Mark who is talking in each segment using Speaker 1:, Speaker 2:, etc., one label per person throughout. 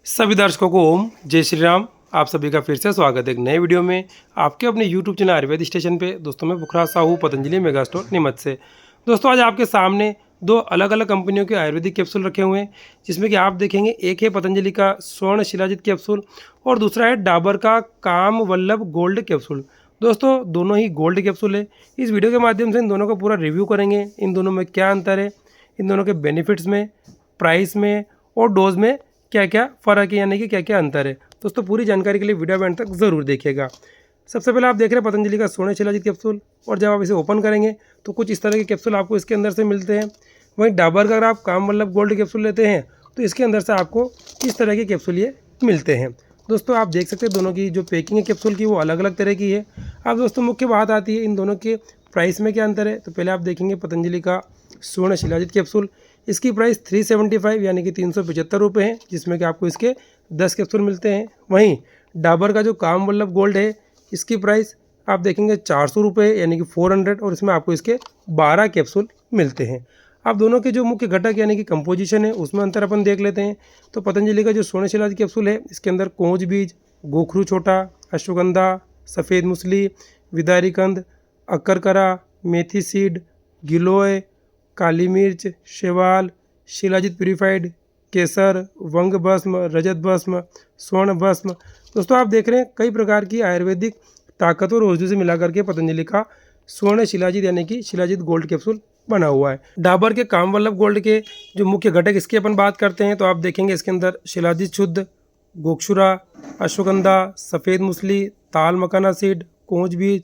Speaker 1: सभी दर्शकों को ओम जय श्री राम। आप सभी का फिर से स्वागत है एक नए वीडियो में आपके अपने YouTube चैनल आयुर्वेद स्टेशन पे। दोस्तों मैं बुखरा साहू पतंजलि मेगा स्टोर नीमच से। दोस्तों आज आपके सामने दो अलग अलग कंपनियों के आयुर्वेदिक कैप्सूल रखे हुए हैं, जिसमें कि आप देखेंगे एक है पतंजलि का स्वर्ण शिलाजित कैप्सूल और दूसरा है डाबर का काम वल्लभ गोल्ड कैप्सूल। दोस्तों दोनों ही गोल्ड कैप्सूल है। इस वीडियो के माध्यम से इन दोनों का पूरा रिव्यू करेंगे, इन दोनों में क्या अंतर है, इन दोनों के बेनिफिट्स में, प्राइस में और डोज में क्या क्या फ़र्क है, यानी कि क्या क्या अंतर है। दोस्तों पूरी जानकारी के लिए वीडियो एंड तक ज़रूर देखिएगा। सबसे पहले आप देख रहे हैं पतंजलि का स्वर्ण शिलाजित कैप्सूल, और जब आप इसे ओपन करेंगे तो कुछ इस तरह के कैप्सूल आपको इसके अंदर से मिलते हैं। वहीं डाबर का अगर आप काम वल्लभ गोल्ड कैप्सूल लेते हैं तो इसके अंदर से आपको इस तरह के कैप्सूल ये मिलते हैं। दोस्तों आप देख सकते हैं दोनों की जो पैकिंग है कैप्सूल की वो अलग अलग तरह की है। अब दोस्तों मुख्य बात आती है इन दोनों के प्राइस में क्या अंतर है। तो पहले आप देखेंगे पतंजलि का स्वर्ण शिलाजित कैप्सूल, इसकी प्राइस 375 यानी कि 375 रुपये है, जिसमें कि आपको इसके 10 कैप्सूल मिलते हैं। वहीं डाबर का जो काम वल्लभ गोल्ड है इसकी प्राइस आप देखेंगे 400 रुपये यानी कि 400, और इसमें आपको इसके 12 कैप्सूल मिलते हैं। आप दोनों के जो मुख्य घटक यानी कि कंपोजिशन है उसमें अंतर अपन देख लेते हैं। तो पतंजलि का जो स्वर्ण शिलाजित कैप्सूल है इसके अंदर कोंच बीज, गोखरू छोटा, अश्वगंधा, सफ़ेद मूसली, विदारी कंद, अक्करकरा, मेथी सीड, गिलोय, काली मिर्च, शैवाल, शिलाजित प्यूरिफाइड, केसर, वंग भस्म, रजत भस्म, स्वर्ण भस्म। दोस्तों आप देख रहे हैं कई प्रकार की आयुर्वेदिक ताकतवर औषधि से मिलाकर के पतंजलि का स्वर्ण शिलाजित यानी कि शिलाजित गोल्ड कैप्सूल बना हुआ है। डाबर के काम वल्लभ गोल्ड के जो मुख्य घटक इसकी अपन बात करते हैं तो आप देखेंगे इसके अंदर शिलाजित शुद्ध, गोक्षुरा, अश्वगंधा, सफ़ेद मूसली, ताल मकाना सीड, कोंच बीज,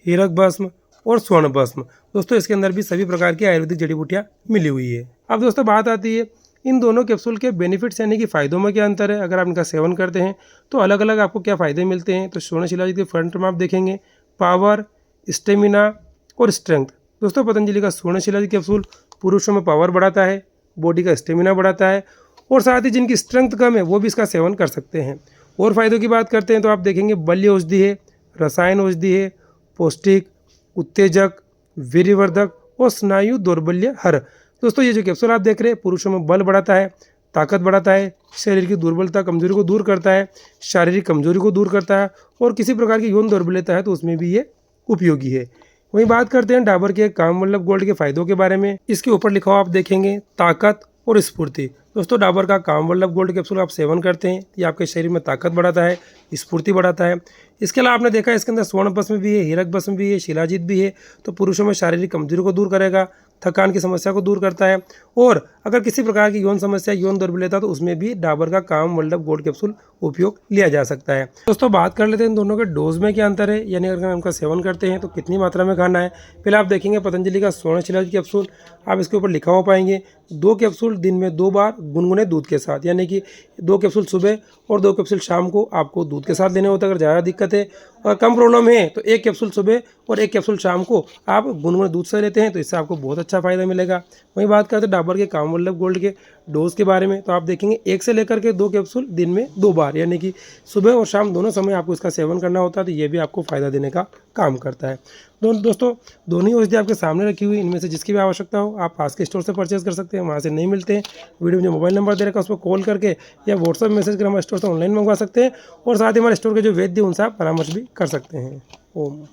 Speaker 1: हीरक भस्म और स्वर्ण भस्म। दोस्तों इसके अंदर भी सभी प्रकार की आयुर्वेदिक जड़ी बूटियाँ मिली हुई है। अब दोस्तों बात आती है इन दोनों कैप्सूल के बेनिफिट्स यानी कि फ़ायदों में क्या अंतर है। अगर आप इनका सेवन करते हैं तो अलग अलग आपको क्या फ़ायदे मिलते हैं। तो स्वर्ण शिलाजित के फ्रंट में आप देखेंगे पावर, स्टेमिना और स्ट्रेंथ। दोस्तों पतंजलि का स्वर्ण शिलाजित कैप्सूल पुरुषों में पावर बढ़ाता है, बॉडी का स्टेमिना बढ़ाता है, और साथ ही जिनकी स्ट्रेंथ कम है वो भी इसका सेवन कर सकते हैं। और फायदों की बात करते हैं तो आप देखेंगे बल्य औषधि है, रसायन औषधि है, पौष्टिक, उत्तेजक, वीर्यवर्धक और स्नायु दौर्बल्य हर। दोस्तों ये जो कैप्सूल आप देख रहे हैं पुरुषों में बल बढ़ाता है, ताकत बढ़ाता है, शरीर की दुर्बलता कमजोरी को दूर करता है, शारीरिक कमजोरी को दूर करता है, और किसी प्रकार की यौन दौर्बल्यता है तो उसमें भी ये उपयोगी है। वहीं बात करते हैं डाबर के काम वल्लभ गोल्ड के फायदों के बारे में। इसके ऊपर लिखा हुआ आप देखेंगे ताकत और स्फूर्ति। दोस्तों डाबर का काम वल्लभ गोल्ड कैप्सूल आप सेवन करते हैं ये आपके शरीर में ताकत बढ़ाता है, स्फूर्ति बढ़ाता है। इसके अलावा आपने देखा है इसके अंदर स्वर्ण भस्म भी है, हीरक भस्म भी है, शिलाजित भी है। तो पुरुषों में शारीरिक कमजोरी को दूर करेगा, थकान की समस्या को दूर करता है, और अगर किसी प्रकार की यौन समस्या, यौन दुर्बलता तो उसमें भी डाबर का काम वल्लभ गोल्ड कैप्सूल उपयोग लिया जा सकता है। दोस्तों बात कर लेते हैं इन दोनों के डोज में क्या अंतर है, यानी अगर हम इनका सेवन करते हैं तो कितनी मात्रा में खाना है। पहले आप देखेंगे पतंजलि का स्वर्ण शिलाजित कैप्सूल, आप इसके ऊपर लिखा हुआ पाएंगे 2 कैप्सूल दिन में 2 बार गुनगुने दूध के साथ, यानी कि 2 कैप्सूल सुबह और 2 कैप्सूल शाम को आपको दूध के साथ लेने होते हैं। अगर ज़्यादा दिक्कत है और कम प्रॉब्लम है तो 1 कैप्सूल सुबह और 1 कैप्सूल शाम को आप गुनगुने दूध से लेते हैं तो इससे आपको बहुत अच्छा फायदा मिलेगा। वहीं बात करते हैं डाबर के काम वल्लभ गोल्ड के डोज के बारे में, तो आप देखेंगे 1 से लेकर के 2 कैप्सूल दिन में 2 बार, यानी कि सुबह और शाम दोनों समय आपको इसका सेवन करना होता है। तो ये भी आपको फ़ायदा देने का काम करता है। दोस्तों दोनों ही औषधि आपके सामने रखी हुई, इनमें से जिसकी भी आवश्यकता हो आप पास के स्टोर से परचेज कर सकते हैं, वहाँ से नहीं मिलते हैं वीडियो में जो मोबाइल नंबर दे रखा है उस पर कॉल करके या व्हाट्सएप मैसेज कर हमारे स्टोर से ऑनलाइन मंगवा सकते हैं, और साथ ही हमारे स्टोर के जो वैद्य उनसे आप परामर्श भी कर सकते हैं। ओम।